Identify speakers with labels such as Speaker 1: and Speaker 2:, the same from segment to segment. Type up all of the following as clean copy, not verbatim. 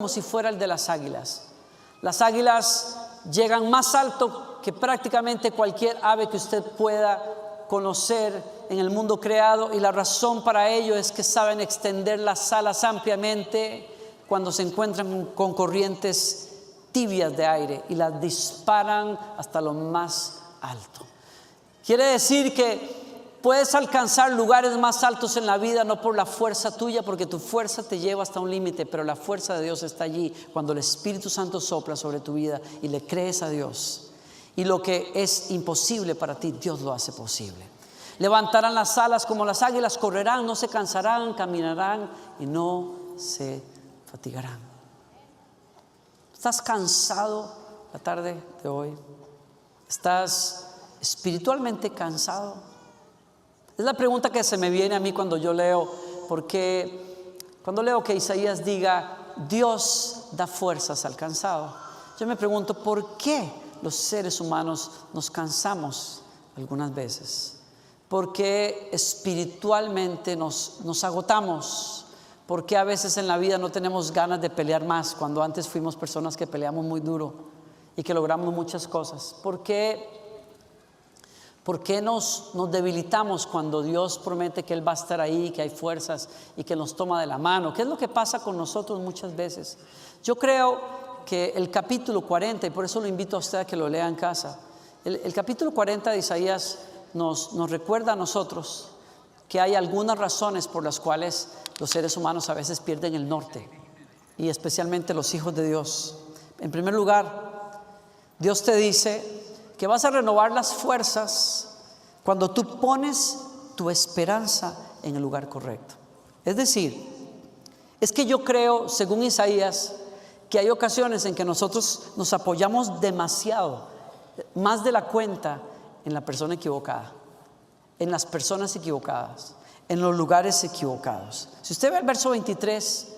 Speaker 1: como si fuera el de las águilas. Las águilas llegan más alto que prácticamente cualquier ave que usted pueda conocer en el mundo creado, y la razón para ello es que saben extender las alas ampliamente cuando se encuentran con corrientes tibias de aire y las disparan hasta lo más alto. Quiere decir que puedes alcanzar lugares más altos en la vida no por la fuerza tuya, porque tu fuerza te lleva hasta un límite, pero la fuerza de Dios está allí cuando el Espíritu Santo sopla sobre tu vida y le crees a Dios. Y lo que es imposible para ti, Dios lo hace posible. Levantarán las alas como las águilas, correrán, no se cansarán, caminarán y no se fatigarán. ¿Estás cansado la tarde de hoy? ¿Estás espiritualmente cansado? Es la pregunta que se me viene a mí cuando yo leo, porque cuando leo que Isaías diga, Dios da fuerzas al cansado, yo me pregunto, ¿por qué los seres humanos nos cansamos algunas veces? ¿Por qué espiritualmente nos agotamos? ¿Por qué a veces en la vida no tenemos ganas de pelear más cuando antes fuimos personas que peleamos muy duro y que logramos muchas cosas? ¿Por qué nos debilitamos cuando Dios promete que Él va a estar ahí, que hay fuerzas y que nos toma de la mano? ¿Qué es lo que pasa con nosotros muchas veces? Yo creo que el capítulo 40, y por eso lo invito a usted a que lo lea en casa, el capítulo 40 de Isaías nos recuerda a nosotros que hay algunas razones por las cuales los seres humanos a veces pierden el norte, y especialmente los hijos de Dios. En primer lugar, Dios te dice que vas a renovar las fuerzas cuando tú pones tu esperanza en el lugar correcto. Es decir, es que yo creo, según Isaías, que hay ocasiones en que nosotros nos apoyamos demasiado, más de la cuenta, en la persona equivocada, en las personas equivocadas, en los lugares equivocados. Si usted ve el verso 23,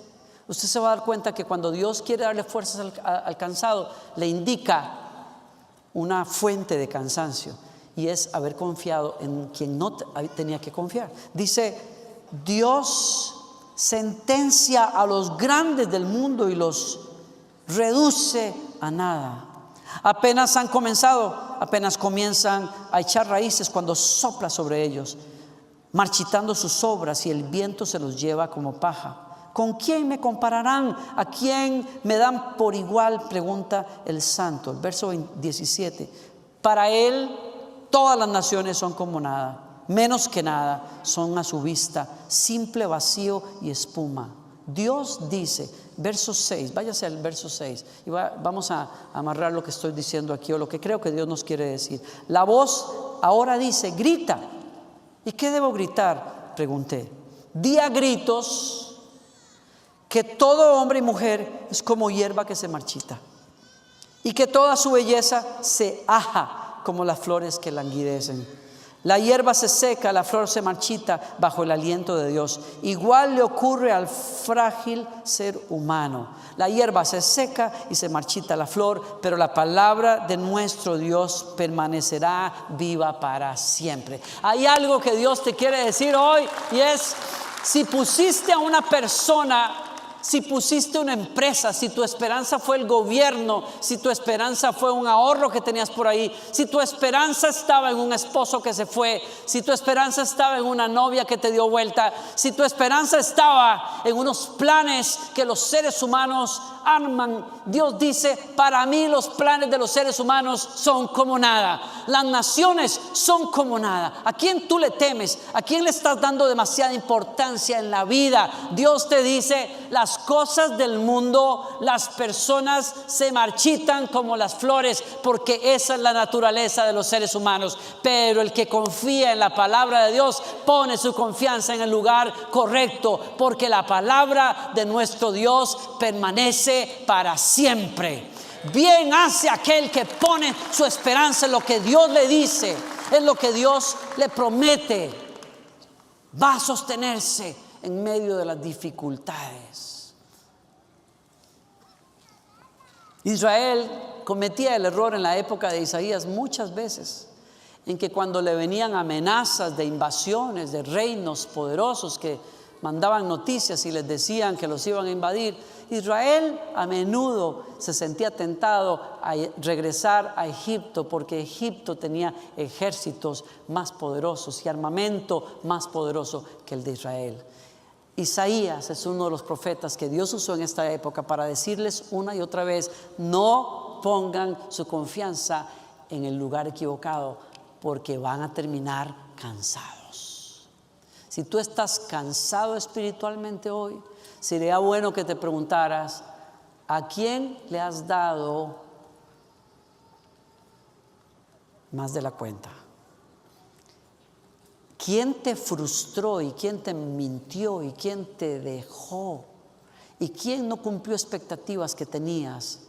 Speaker 1: usted se va a dar cuenta que cuando Dios quiere darle fuerzas al cansado, le indica una fuente de cansancio, y es haber confiado en quien no tenía que confiar. Dice, Dios sentencia a los grandes del mundo y los reduce a nada. Apenas han comenzado, apenas comienzan a echar raíces cuando sopla sobre ellos, marchitando sus obras, y el viento se los lleva como paja. ¿Con quién me compararán? ¿A quién me dan por igual?, pregunta el santo. El verso 17. Para él todas las naciones son como nada, menos que nada son a su vista, simple vacío y espuma. Dios dice, verso 6, váyase al verso 6 y vamos a amarrar lo que estoy diciendo aquí, o lo que creo que Dios nos quiere decir. La voz ahora dice, grita. ¿Y qué debo gritar?, pregunté. Di a gritos que todo hombre y mujer es como hierba que se marchita, y que toda su belleza se aja como las flores que languidecen. La hierba se seca, la flor se marchita bajo el aliento de Dios. Igual le ocurre al frágil ser humano. La hierba se seca y se marchita la flor, pero la palabra de nuestro Dios permanecerá viva para siempre. Hay algo que Dios te quiere decir hoy, y es: si pusiste a una persona, si pusiste una empresa, si tu esperanza fue el gobierno, si tu esperanza fue un ahorro que tenías por ahí, si tu esperanza estaba en un esposo que se fue, si tu esperanza estaba en una novia que te dio vuelta, si tu esperanza estaba en unos planes que los seres humanos arman, Dios dice, para mí los planes de los seres humanos son como nada. Las naciones son como nada. ¿A quién tú le temes? ¿A quién le estás dando demasiada importancia en la vida? Dios te dice, las cosas del mundo, las personas se marchitan como las flores, porque esa es la naturaleza de los seres humanos. Pero el que confía en la palabra de Dios pone su confianza en el lugar correcto, porque la palabra de nuestro Dios permanece para siempre. Bien hace aquel que pone su esperanza en lo que Dios le dice, en lo que Dios le promete. Va a sostenerse en medio de las dificultades. Israel cometía el error en la época de Isaías muchas veces, en que cuando le venían amenazas de invasiones de reinos poderosos que mandaban noticias y les decían que los iban a invadir, Israel a menudo se sentía tentado a regresar a Egipto porque Egipto tenía ejércitos más poderosos y armamento más poderoso que el de Israel. Isaías es uno de los profetas que Dios usó en esta época para decirles una y otra vez: no pongan su confianza en el lugar equivocado, porque van a terminar cansados. Si tú estás cansado espiritualmente hoy, sería bueno que te preguntaras: ¿a quién le has dado más de la cuenta? ¿Quién te frustró y quién te mintió y quién te dejó? ¿Y quién no cumplió expectativas que tenías?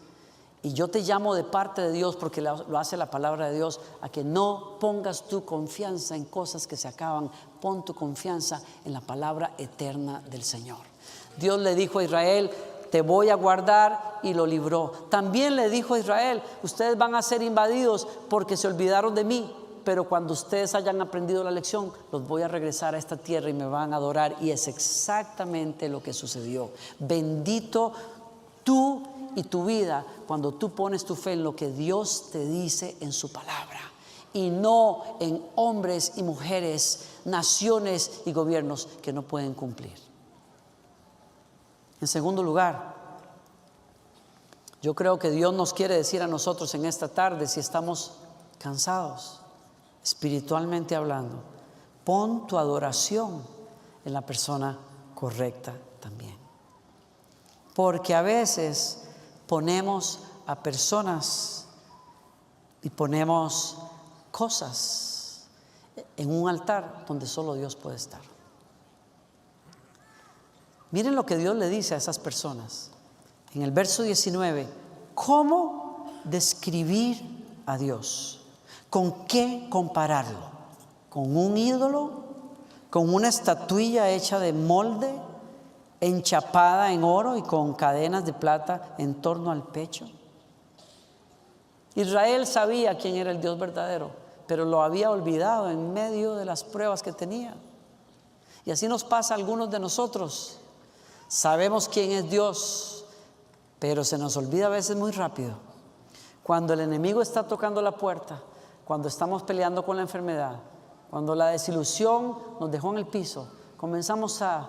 Speaker 1: Y yo te llamo de parte de Dios, porque lo hace la palabra de Dios, a que no pongas tu confianza en cosas que se acaban. Pon tu confianza en la palabra eterna del Señor. Dios le dijo a Israel: te voy a guardar, y lo libró. También le dijo a Israel: ustedes van a ser invadidos porque se olvidaron de mí, pero cuando ustedes hayan aprendido la lección, los voy a regresar a esta tierra y me van a adorar. Y es exactamente lo que sucedió. Bendito tú y tu vida cuando tú pones tu fe en lo que Dios te dice en su palabra, y no en hombres y mujeres, naciones y gobiernos que no pueden cumplir. En segundo lugar, yo creo que Dios nos quiere decir a nosotros en esta tarde, si estamos cansados, espiritualmente hablando, pon tu adoración en la persona correcta también. Porque a veces ponemos a personas y ponemos cosas en un altar donde solo Dios puede estar. Miren lo que Dios le dice a esas personas. En el verso 19, ¿cómo describir a Dios? ¿Con qué compararlo? ¿Con un ídolo? ¿Con una estatuilla hecha de molde, enchapada en oro y con cadenas de plata en torno al pecho? Israel sabía quién era el Dios verdadero, pero lo había olvidado en medio de las pruebas que tenía. Y así nos pasa a algunos de nosotros. Sabemos quién es Dios, pero se nos olvida a veces muy rápido. Cuando el enemigo está tocando la puerta, cuando estamos peleando con la enfermedad, cuando la desilusión nos dejó en el piso, comenzamos a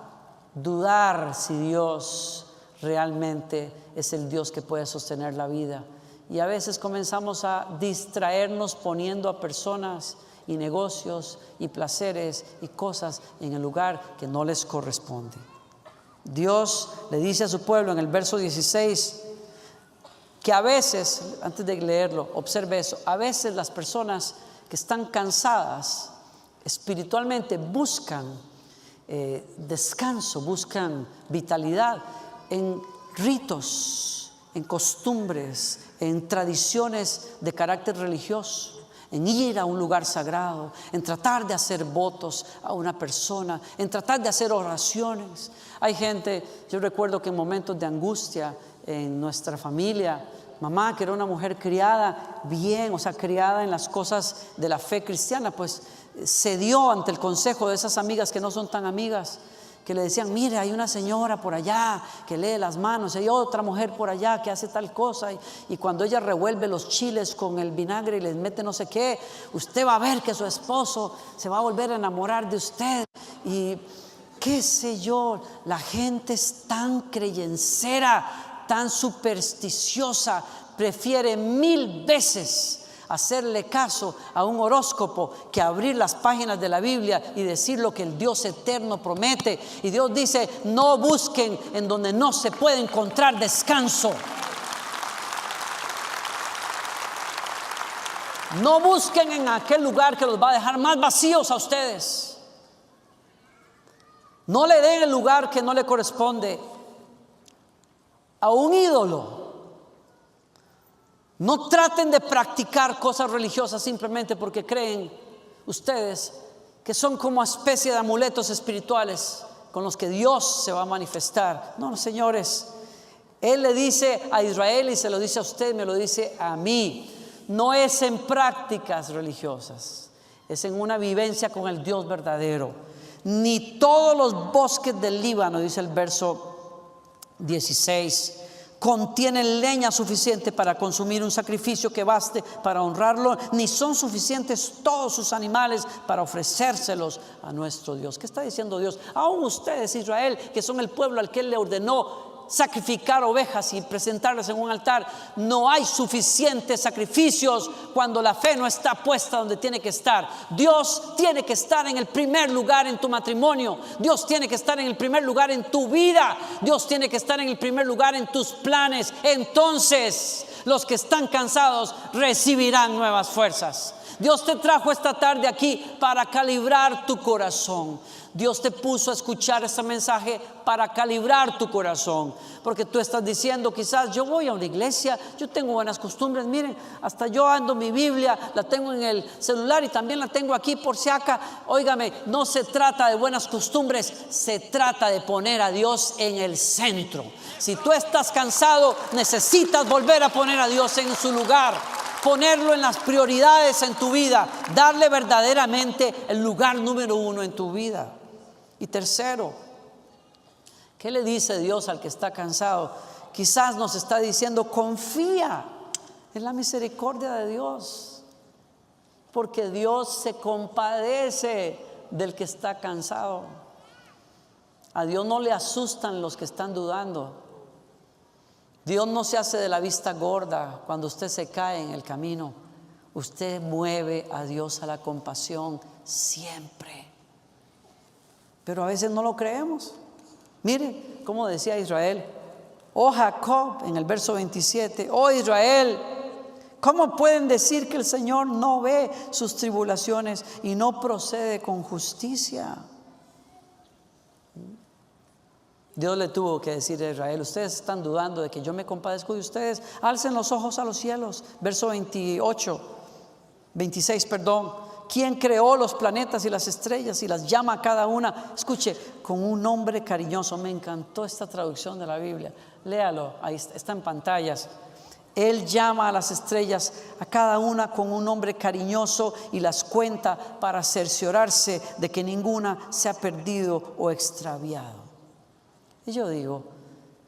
Speaker 1: dudar si Dios realmente es el Dios que puede sostener la vida. Y a veces comenzamos a distraernos poniendo a personas y negocios y placeres y cosas en el lugar que no les corresponde. Dios le dice a su pueblo en el verso 16 que a veces, antes de leerlo, observe eso, a veces las personas que están cansadas espiritualmente buscan descanso, buscan vitalidad en ritos, en costumbres, en tradiciones de carácter religioso, en ir a un lugar sagrado, en tratar de hacer votos a una persona, en tratar de hacer oraciones. Hay gente, yo recuerdo que en momentos de angustia en nuestra familia, mamá, que era una mujer criada bien, o sea, criada en las cosas de la fe cristiana, pues cedió ante el consejo de esas amigas que no son tan amigas, que le decían: mire, hay una señora por allá que lee las manos, hay otra mujer por allá que hace tal cosa, y cuando ella revuelve los chiles con el vinagre y les mete no sé qué, usted va a ver que su esposo se va a volver a enamorar de usted. Y qué sé yo, la gente es tan creyencera, tan supersticiosa, prefiere 1000 veces hacerle caso a un horóscopo que abrir las páginas de la Biblia y decir lo que el Dios eterno promete. Y Dios dice: no busquen en donde no se puede encontrar descanso. No busquen en aquel lugar que los va a dejar más vacíos a ustedes. No le den el lugar que no le corresponde a un ídolo. No traten de practicar cosas religiosas simplemente porque creen ustedes que son como especie de amuletos espirituales con los que Dios se va a manifestar. No, señores, Él le dice a Israel y se lo dice a usted, me lo dice a mí. No es en prácticas religiosas, es en una vivencia con el Dios verdadero. Ni todos los bosques del Líbano, dice el verso 16. Contienen leña suficiente para consumir un sacrificio que baste para honrarlo, ni son suficientes todos sus animales para ofrecérselos a nuestro Dios. ¿Qué está diciendo Dios? Aún ustedes, Israel, que son el pueblo al que Él le ordenó sacrificar ovejas y presentarlas en un altar, no hay suficientes sacrificios cuando la fe no está puesta donde tiene que estar. Dios tiene que estar en el primer lugar en tu matrimonio. Dios tiene que estar en el primer lugar en tu vida. Dios tiene que estar en el primer lugar en tus planes. Entonces los que están cansados recibirán nuevas fuerzas. Dios te trajo esta tarde aquí para calibrar tu corazón. Dios te puso a escuchar este mensaje para calibrar tu corazón, porque tú estás diciendo, quizás yo voy a una iglesia, yo tengo buenas costumbres, miren, hasta yo ando mi Biblia, la tengo en el celular y también la tengo aquí por si acá. Óigame, no se trata de buenas costumbres, se trata de poner a Dios en el centro. Si tú estás cansado, necesitas volver a poner a Dios en su lugar, ponerlo en las prioridades en tu vida, darle verdaderamente el lugar número 1 en tu vida. Y tercero, ¿qué le dice Dios al que está cansado? Quizás nos está diciendo, confía en la misericordia de Dios, porque Dios se compadece del que está cansado. A Dios no le asustan los que están dudando. Dios no se hace de la vista gorda cuando usted se cae en el camino. Usted mueve a Dios a la compasión siempre. Pero a veces no lo creemos. Mire cómo decía Israel: oh Jacob, en el verso 27, oh Israel, ¿cómo pueden decir que el Señor no ve sus tribulaciones y no procede con justicia? Dios le tuvo que decir a Israel: ustedes están dudando de que yo me compadezco de ustedes, alcen los ojos a los cielos. Verso 26, ¿quién creó los planetas y las estrellas y las llama a cada una? Escuche, con un nombre cariñoso. Me encantó esta traducción de la Biblia. Léalo, ahí está en pantallas. Él llama a las estrellas a cada una con un nombre cariñoso y las cuenta para cerciorarse de que ninguna se ha perdido o extraviado. Y yo digo,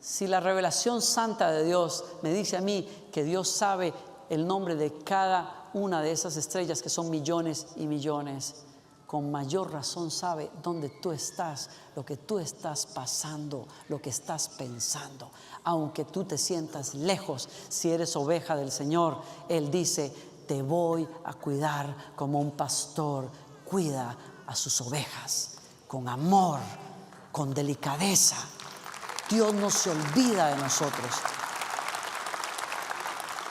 Speaker 1: si la revelación santa de Dios me dice a mí que Dios sabe el nombre de cada una de esas estrellas, que son millones y millones, con mayor razón sabe dónde tú estás, lo que tú estás pasando, lo que estás pensando. Aunque tú te sientas lejos, si eres oveja del Señor, Él dice: te voy a cuidar como un pastor cuida a sus ovejas, con amor, con delicadeza. Dios no se olvida de nosotros.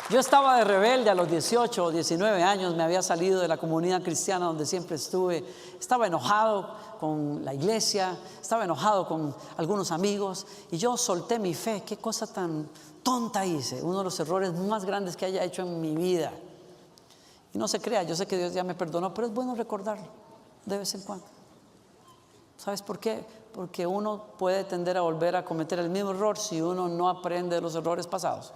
Speaker 1: Yo estaba de rebelde a los 18 o 19 años, me había salido de la comunidad cristiana donde siempre estuve. Estaba enojado con la iglesia, estaba enojado con algunos amigos y yo solté mi fe. Qué cosa tan tonta hice, uno de los errores más grandes que haya hecho en mi vida. Y no se crea, yo sé que Dios ya me perdonó, pero es bueno recordarlo de vez en cuando. ¿Sabes por qué? Porque uno puede tender a volver a cometer el mismo error si uno no aprende de los errores pasados.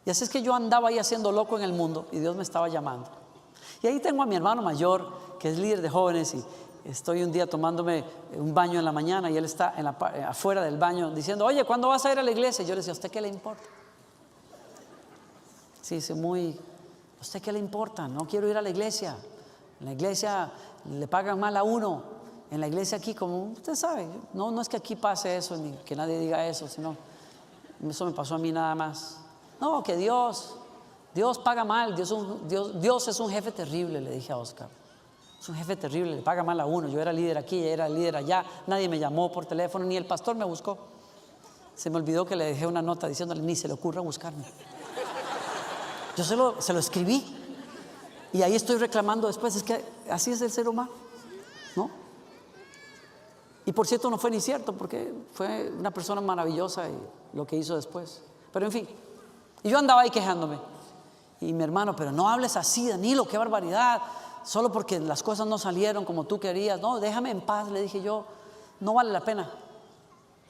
Speaker 1: Y así es que yo andaba ahí haciendo loco en el mundo y Dios me estaba llamando. Y ahí tengo a mi hermano mayor, que es líder de jóvenes, y estoy un día tomándome un baño en la mañana y él está afuera del baño diciendo: oye, ¿cuándo vas a ir a la iglesia? Y yo le decía: ¿a usted qué le importa? Sí, dice: ¿a usted qué le importa? No quiero ir a la iglesia. En la iglesia le pagan mal a uno. En la iglesia aquí, como usted sabe, no es que aquí pase eso, ni que nadie diga eso, sino eso me pasó a mí nada más. No, que Dios paga mal, Dios es un jefe terrible, le dije a Oscar. Es un jefe terrible, le paga mal a uno. Yo era líder aquí, ella era líder allá, nadie me llamó por teléfono, ni el pastor me buscó. Se me olvidó que le dejé una nota diciéndole: ni se le ocurra buscarme. Yo se lo escribí y ahí estoy reclamando después. Es que así es el ser humano, ¿no? Y por cierto, no fue ni cierto, porque fue una persona maravillosa y lo que hizo después. Pero en fin, y yo andaba ahí quejándome. Y mi hermano: pero no hables así, Danilo, qué barbaridad, solo porque las cosas no salieron como tú querías. No, déjame en paz, le dije yo. No vale la pena,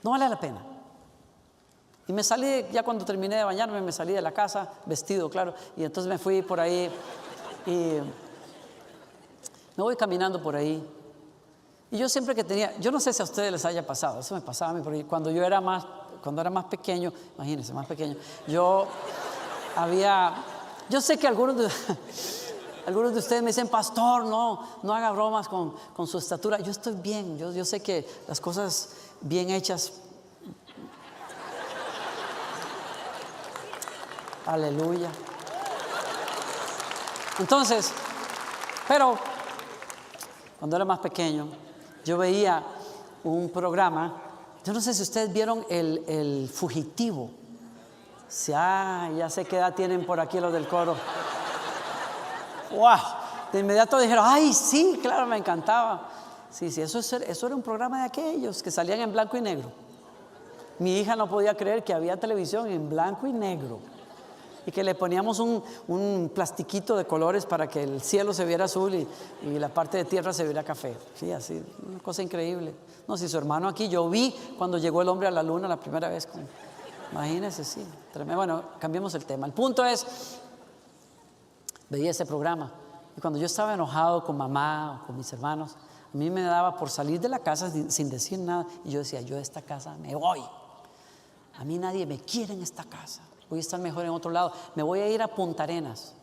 Speaker 1: no vale la pena. Y me salí, ya cuando terminé de bañarme, me salí de la casa, vestido, claro. Y entonces me fui por ahí y me voy caminando por ahí. Y yo siempre que tenía, yo no sé si a ustedes les haya pasado, eso me pasaba a mí, porque cuando yo era más cuando era más pequeño, imagínense, más pequeño, yo sé que algunos de ustedes me dicen, pastor, no haga bromas con su estatura. Yo estoy bien, yo sé que las cosas bien hechas. Aleluya. Entonces, pero cuando era más pequeño, yo veía un programa. Yo no sé si ustedes vieron el Fugitivo. Ya sé qué edad tienen por aquí los del coro. ¡Wow! De inmediato dijeron, ¡ay, sí! Claro, me encantaba. Sí, eso era un programa de aquellos que salían en blanco y negro. Mi hija no podía creer que había televisión en blanco y negro. Y que le poníamos un plastiquito de colores para que el cielo se viera azul y la parte de tierra se viera café. Sí, así, una cosa increíble. No, si su hermano aquí, yo vi cuando llegó el hombre a la luna la primera vez. Imagínense, sí. Tremendo. Bueno, cambiemos el tema. El punto es, veía ese programa. Y cuando yo estaba enojado con mamá o con mis hermanos, a mí me daba por salir de la casa sin decir nada. Y yo decía, yo de esta casa me voy. A mí nadie me quiere en esta casa. Voy a estar mejor en otro lado. Me voy a ir a Punta Arenas.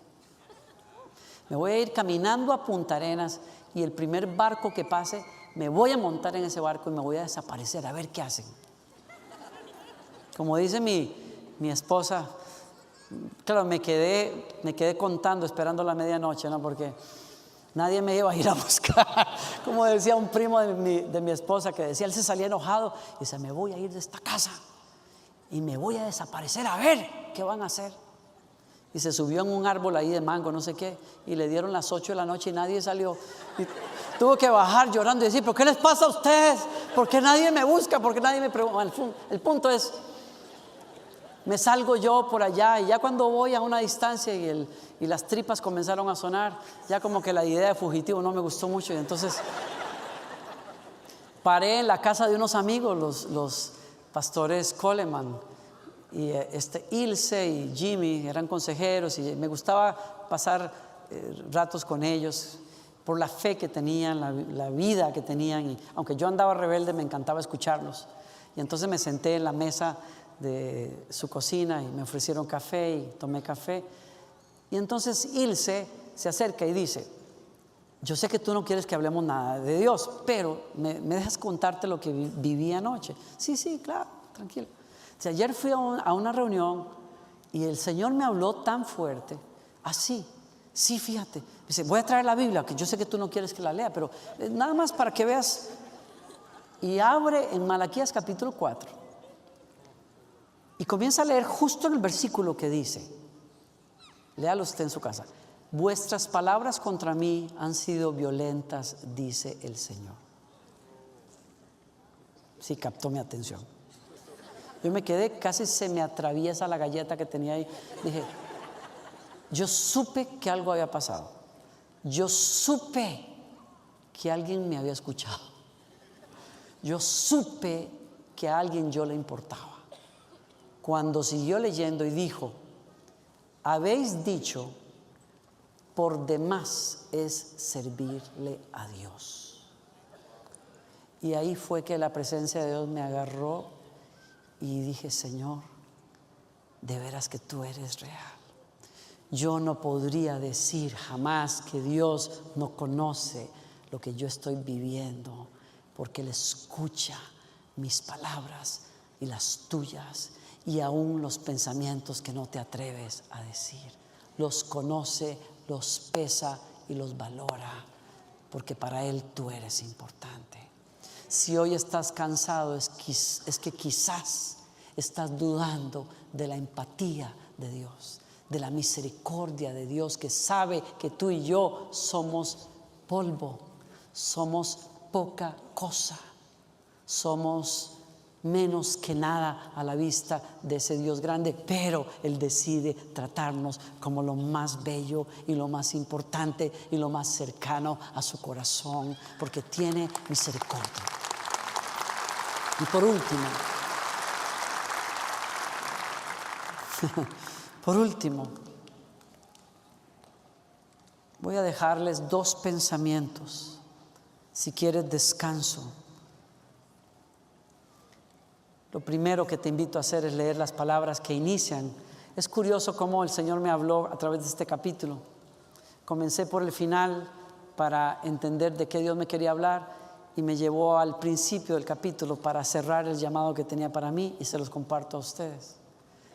Speaker 1: Me voy a ir caminando a Punta Arenas y el primer barco que pase, me voy a montar en ese barco y me voy a desaparecer a ver qué hacen. Como dice mi esposa, claro, me quedé contando, esperando la medianoche, ¿no? Porque nadie me iba a ir a buscar. Como decía un primo de mi esposa que decía, él se salía enojado y dice, me voy a ir de esta casa y me voy a desaparecer a ver qué van a hacer. Y se subió en un árbol ahí de mango, no sé qué, y le dieron las 8 de la noche y nadie salió. Y tuvo que bajar llorando y decir, ¿pero qué les pasa a ustedes? ¿Por qué nadie me busca? ¿Por qué nadie me pregunta? El punto es, me salgo yo por allá y ya cuando voy a una distancia y las tripas comenzaron a sonar, ya como que la idea de fugitivo no me gustó mucho. Y entonces paré en la casa de unos amigos, los pastores Coleman y Ilse y Jimmy eran consejeros y me gustaba pasar ratos con ellos por la fe que tenían, la vida que tenían, y aunque yo andaba rebelde me encantaba escucharlos. Y entonces me senté en la mesa de su cocina y me ofrecieron café y tomé café. Y entonces Ilse se acerca y dice, yo sé que tú no quieres que hablemos nada de Dios, pero ¿me dejas contarte lo que viví anoche? Sí, claro, tranquilo. O sea, ayer fui a una reunión y el Señor me habló tan fuerte, así, sí, fíjate. Dice, voy a traer la Biblia, que yo sé que tú no quieres que la lea, pero nada más para que veas. Y abre en Malaquías capítulo 4 y comienza a leer justo en el versículo que dice, léalo usted en su casa, vuestras palabras contra mí han sido violentas, dice el Señor. Sí, captó mi atención. Yo me quedé, casi se me atraviesa la galleta que tenía ahí. Dije, yo supe que algo había pasado. Yo supe que alguien me había escuchado. Yo supe que a alguien yo le importaba. Cuando siguió leyendo y dijo, habéis dicho, por demás es servirle a Dios. Y ahí fue que la presencia de Dios me agarró y dije, Señor, de veras que tú eres real. Yo no podría decir jamás que Dios no conoce lo que yo estoy viviendo, porque Él escucha mis palabras y las tuyas, y aún los pensamientos que no te atreves a decir. Los conoce, los pesa y los valora, porque para Él tú eres importante. Si hoy estás cansado, es que quizás estás dudando de la empatía de Dios, de la misericordia de Dios, que sabe que tú y yo somos polvo, somos poca cosa, somos menos que nada a la vista de ese Dios grande, pero Él decide tratarnos como lo más bello y lo más importante y lo más cercano a su corazón, porque tiene misericordia. Y por último, voy a dejarles 2 pensamientos, si quieres descanso. lo primero que te invito a hacer es leer las palabras que inician. Es curioso cómo el Señor me habló a través de este capítulo. Comencé por el final para entender de qué Dios me quería hablar y me llevó al principio del capítulo para cerrar el llamado que tenía para mí y se los comparto a ustedes.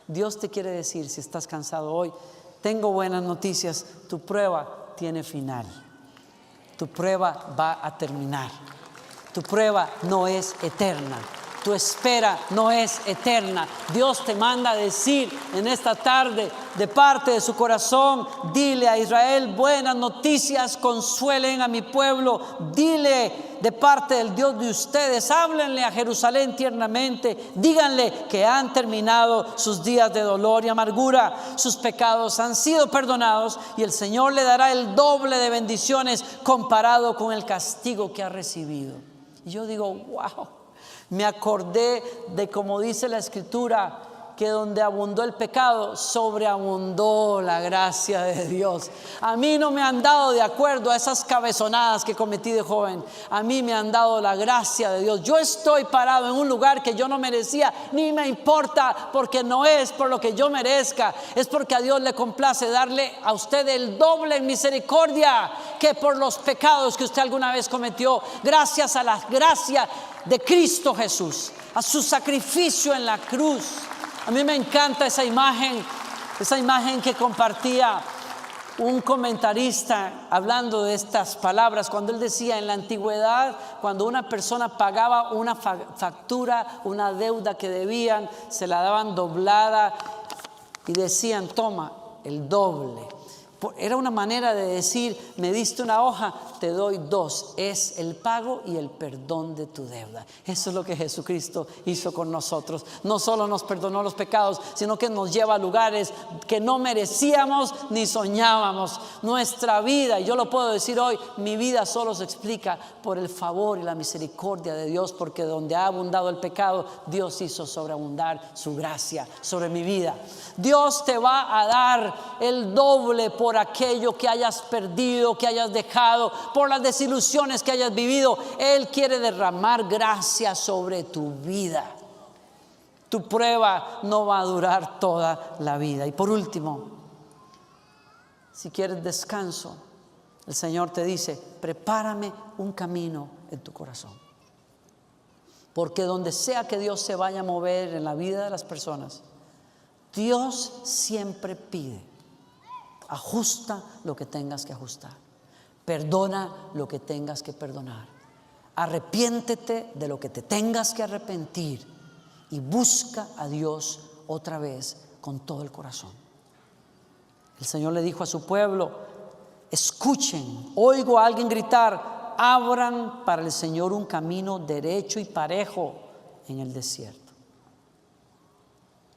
Speaker 1: Dios te quiere decir, si estás cansado hoy, tengo buenas noticias, tu prueba tiene final. Tu prueba va a terminar. Tu prueba no es eterna. Tu espera no es eterna. Dios te manda a decir en esta tarde, de parte de su corazón, dile a Israel buenas noticias, consuelen a mi pueblo. Dile de parte del Dios de ustedes, háblenle a Jerusalén tiernamente, díganle que han terminado sus días de dolor y amargura, sus pecados han sido perdonados y el Señor le dará el doble de bendiciones comparado con el castigo que ha recibido. Y yo digo, wow. Me acordé de como dice la Escritura, que donde abundó el pecado, sobreabundó la gracia de Dios. A mí no me han dado de acuerdo a esas cabezonadas que cometí de joven. A mí me han dado la gracia de Dios. Yo estoy parado en un lugar que yo no merecía, ni me importa, porque no es por lo que yo merezca, es porque a Dios le complace darle a usted el doble en misericordia que por los pecados que usted alguna vez cometió. Gracias a la gracia de Cristo Jesús, a su sacrificio en la cruz. A mí me encanta esa imagen que compartía un comentarista hablando de estas palabras, cuando él decía, en la antigüedad, cuando una persona pagaba una factura, una deuda que debían, se la daban doblada y decían, toma el doble. Era una manera de decir, me diste una hoja, te doy dos. Es el pago y el perdón de tu deuda. Eso es lo que Jesucristo hizo con nosotros. No solo nos perdonó los pecados, sino que nos lleva a lugares que no merecíamos ni soñábamos. Nuestra vida, y yo lo puedo decir hoy, mi vida solo se explica por el favor y la misericordia de Dios, porque donde ha abundado el pecado, Dios hizo sobreabundar su gracia sobre mi vida. Dios te va a dar el doble por aquello que hayas perdido, que hayas dejado, por las desilusiones que hayas vivido. Él quiere derramar gracia sobre tu vida. Tu prueba no va a durar toda la vida. Y por último, si quieres descanso, el Señor te dice, prepárame un camino en tu corazón. Porque donde sea que Dios se vaya a mover en la vida de las personas, Dios siempre pide, ajusta lo que tengas que ajustar, perdona lo que tengas que perdonar, arrepiéntete de lo que te tengas que arrepentir y busca a Dios otra vez con todo el corazón. El Señor le dijo a su pueblo, escuchen, oigo a alguien gritar, abran para el Señor un camino derecho y parejo en el desierto.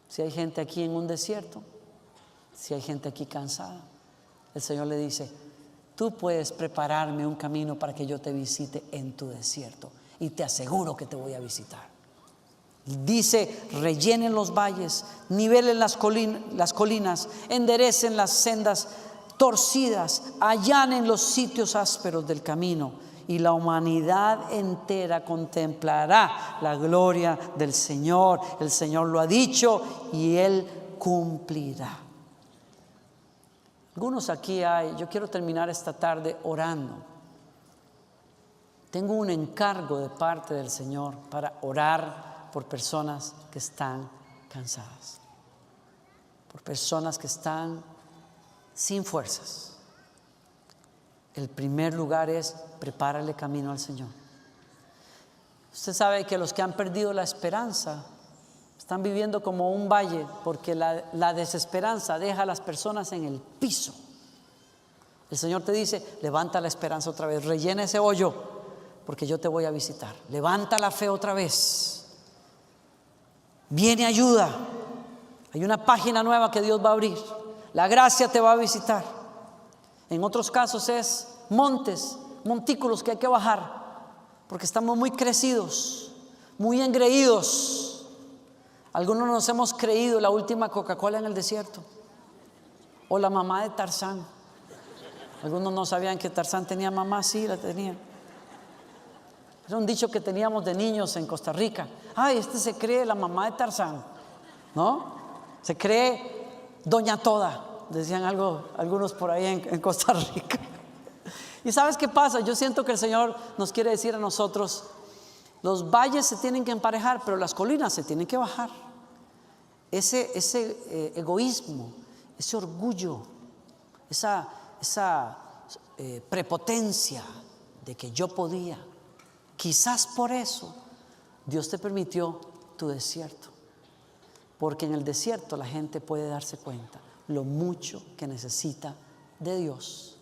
Speaker 1: Si hay gente aquí en un desierto, si hay gente aquí cansada, el Señor le dice, tú puedes prepararme un camino para que yo te visite en tu desierto, y te aseguro que te voy a visitar. Dice, rellenen los valles, nivelen las colinas, enderecen las sendas torcidas, allanen los sitios ásperos del camino, y la humanidad entera contemplará la gloria del Señor. El Señor lo ha dicho y Él cumplirá. Algunos aquí yo quiero terminar esta tarde orando. Tengo un encargo de parte del Señor para orar por personas que están cansadas, por personas que están sin fuerzas. El primer lugar es prepárale camino al Señor. Usted sabe que los que han perdido la esperanza están viviendo como un valle, porque la desesperanza deja a las personas en el piso. El Señor te dice, levanta la esperanza otra vez, rellena ese hoyo, porque yo te voy a visitar. Levanta la fe otra vez. Viene ayuda. Hay una página nueva que Dios va a abrir. La gracia te va a visitar. En otros casos es montículos que hay que bajar, porque estamos muy crecidos, muy engreídos. Algunos nos hemos creído la última Coca-Cola en el desierto, o la mamá de Tarzán. Algunos no sabían que Tarzán tenía mamá, sí la tenía. Era un dicho que teníamos de niños en Costa Rica. Ay, este se cree la mamá de Tarzán, ¿no? Se cree Doña Toda, decían algunos por ahí en Costa Rica. ¿Y sabes qué pasa? Yo siento que el Señor nos quiere decir a nosotros: los valles se tienen que emparejar, pero las colinas se tienen que bajar. Ese egoísmo, ese orgullo, esa prepotencia de que yo podía. Quizás por eso Dios te permitió tu desierto, porque en el desierto la gente puede darse cuenta lo mucho que necesita de Dios,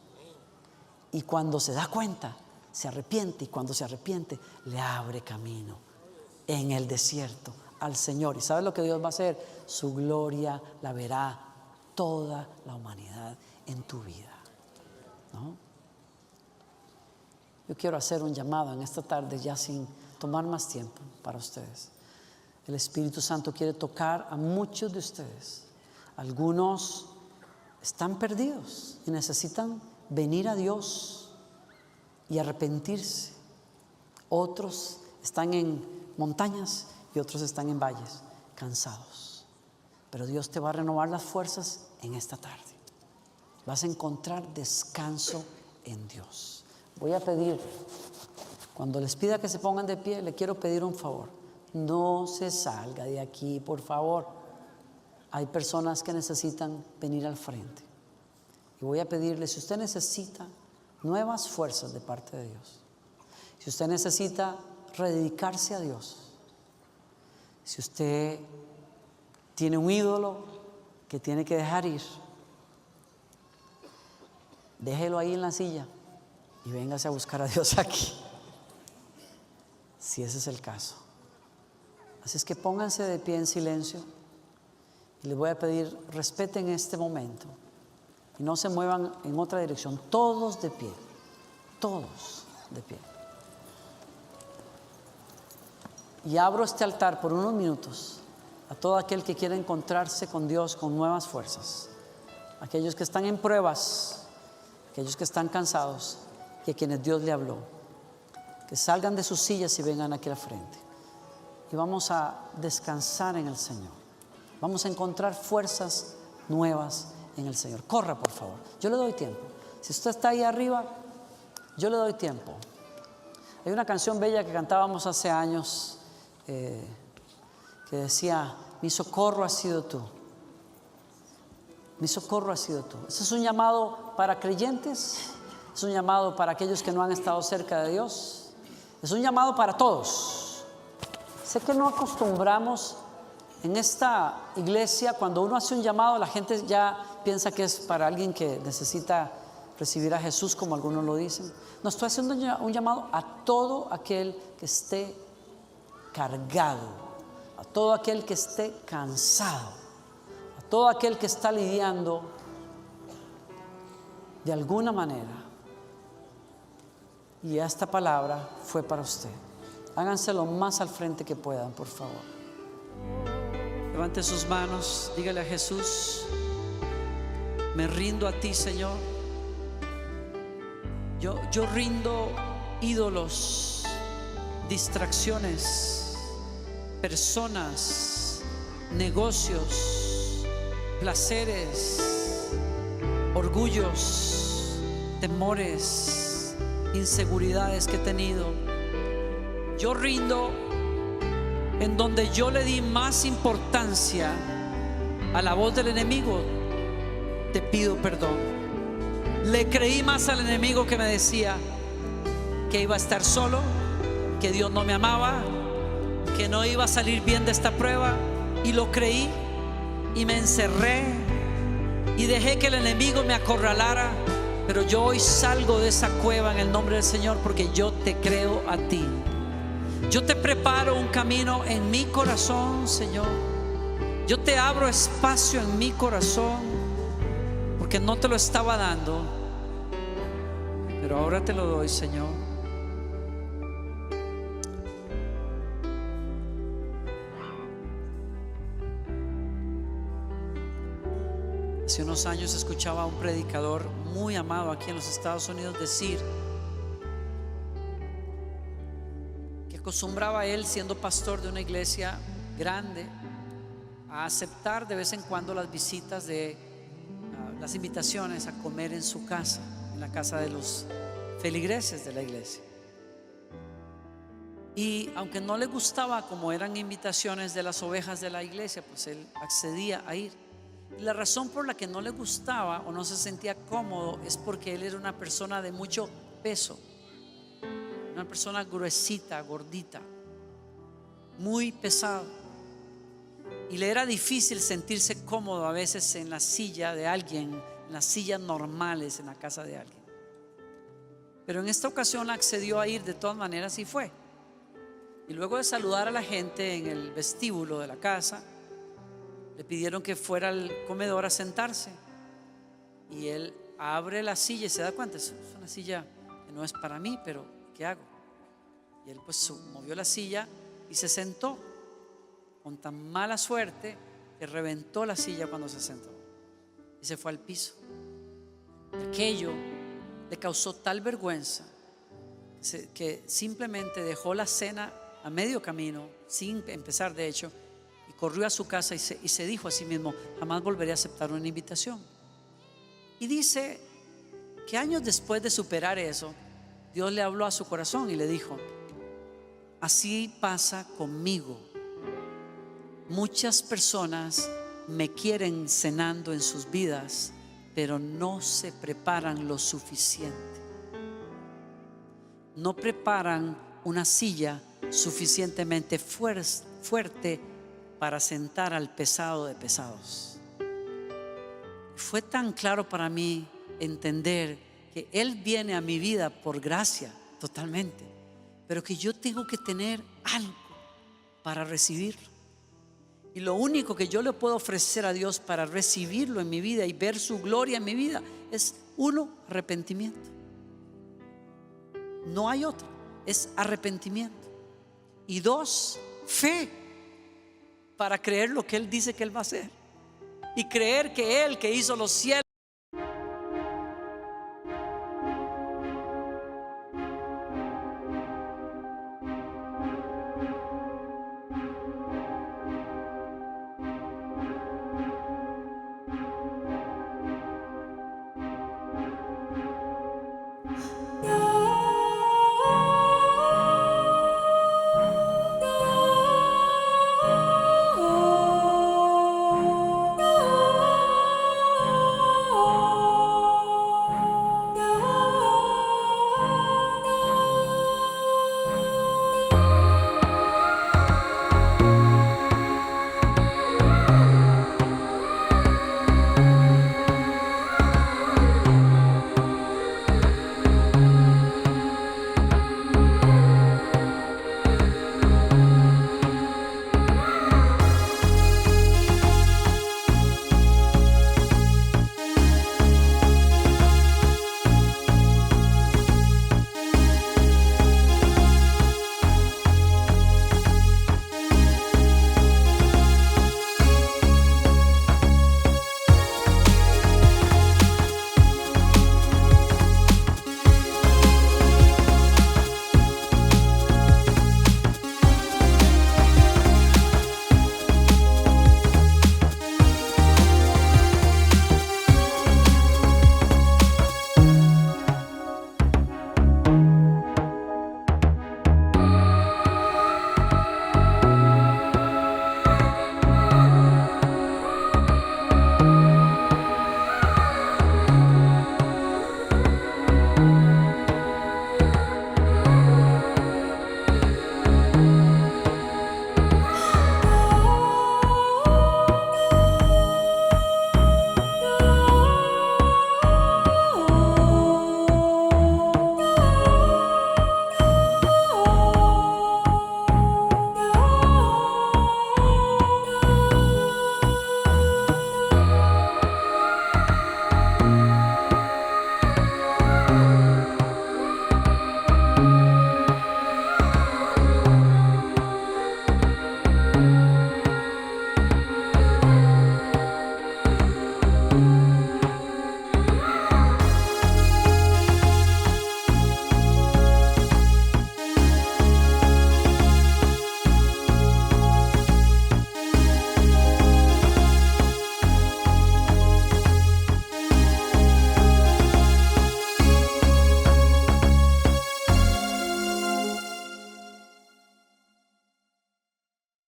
Speaker 1: y cuando se da cuenta se arrepiente, y cuando se arrepiente le abre camino en el desierto al Señor. ¿Y sabes lo que Dios va a hacer? Su gloria la verá toda la humanidad en tu vida, ¿no? Yo quiero hacer un llamado en esta tarde, ya sin tomar más tiempo para ustedes. El Espíritu Santo quiere tocar a muchos de ustedes. Algunos están perdidos y necesitan venir a Dios y arrepentirse. Otros están en montañas y otros están en valles, cansados. Pero Dios te va a renovar las fuerzas en esta tarde. Vas a encontrar descanso en Dios. Voy a pedir, cuando les pida que se pongan de pie, le quiero pedir un favor. No se salga de aquí, por favor. Hay personas que necesitan venir al frente. Y voy a pedirle, si usted necesita nuevas fuerzas de parte de Dios, si usted necesita rededicarse a Dios, si usted tiene un ídolo que tiene que dejar ir, déjelo ahí en la silla y véngase a buscar a Dios aquí, si ese es el caso. Así es que pónganse de pie en silencio y les voy a pedir, respeten este momento y no se muevan en otra dirección. Todos de pie, todos de pie. Y abro este altar por unos minutos a todo aquel que quiera encontrarse con Dios con nuevas fuerzas, aquellos que están en pruebas, aquellos que están cansados y a quienes Dios le habló, que salgan de sus sillas y vengan aquí al frente. Y vamos a descansar en el Señor. Vamos a encontrar fuerzas nuevas en el Señor. Corra, por favor. Yo le doy tiempo. Si usted está ahí arriba, yo le doy tiempo. Hay una canción bella que cantábamos hace años que decía: mi socorro ha sido tú. Mi socorro ha sido tú. Ese es un llamado para creyentes. Es un llamado para aquellos que no han estado cerca de Dios. Es un llamado para todos. Sé que no acostumbramos en esta iglesia, cuando uno hace un llamado, la gente ya piensa que es para alguien que necesita recibir a Jesús, como algunos lo dicen. No, estoy haciendo un llamado a todo aquel que esté cargado, a todo aquel que esté cansado, a todo aquel que está lidiando de alguna manera. Y esta palabra fue para usted. Háganse lo más al frente que puedan, por favor. Levante sus manos, dígale a Jesús: me rindo a ti, Señor. Yo rindo ídolos, distracciones, personas, negocios, placeres, orgullos, temores, inseguridades que he tenido. Yo rindo en donde yo le di más importancia a la voz del enemigo. Te pido perdón. Le creí más al enemigo que me decía que iba a estar solo, que Dios no me amaba, que no iba a salir bien de esta prueba, y lo creí y me encerré y dejé que el enemigo me acorralara. Pero yo hoy salgo de esa cueva en el nombre del Señor, porque yo te creo a ti. Yo te preparo un camino en mi corazón, Señor. Yo te abro espacio en mi corazón, porque no te lo estaba dando, pero ahora te lo doy, Señor. Hace unos años escuchaba a un predicador muy amado aquí en los Estados Unidos decir acostumbraba él, siendo pastor de una iglesia grande, a aceptar de vez en cuando las visitas las invitaciones a comer en su casa, en la casa de los feligreses de la iglesia. Y aunque no le gustaba como eran invitaciones de las ovejas de la iglesia, pues él accedía a ir. Y la razón por la que no le gustaba o no se sentía cómodo es porque él era una persona de mucho peso, una persona gruesita, gordita, muy pesado. Y le era difícil sentirse cómodo a veces en la silla de alguien, en las sillas normales en la casa de alguien. Pero en esta ocasión accedió a ir de todas maneras y fue. Y luego de saludar a la gente en el vestíbulo de la casa, le pidieron que fuera al comedor a sentarse. Y él abre la silla y se da cuenta, es una silla que no es para mí, pero ¿qué hago? Y él pues movió la silla y se sentó, con tan mala suerte que reventó la silla cuando se sentó y se fue al piso. Aquello le causó tal vergüenza que simplemente dejó la cena a medio camino, sin empezar de hecho, y corrió a su casa y se dijo a sí mismo: jamás volveré a aceptar una invitación. Y dice que años después de superar eso, Dios le habló a su corazón y le dijo: así pasa conmigo. Muchas personas me quieren cenando en sus vidas, pero no se preparan lo suficiente. No preparan una silla suficientemente fuerte para sentar al pesado de pesados. Fue tan claro para mí entender que Él viene a mi vida por gracia totalmente, pero que yo tengo que tener algo para recibirlo. Y lo único que yo le puedo ofrecer a Dios para recibirlo en mi vida y ver su gloria en mi vida es, uno, arrepentimiento. No hay otro, es arrepentimiento. Y dos, fe para creer lo que Él dice que Él va a hacer. Y creer que Él, que hizo los cielos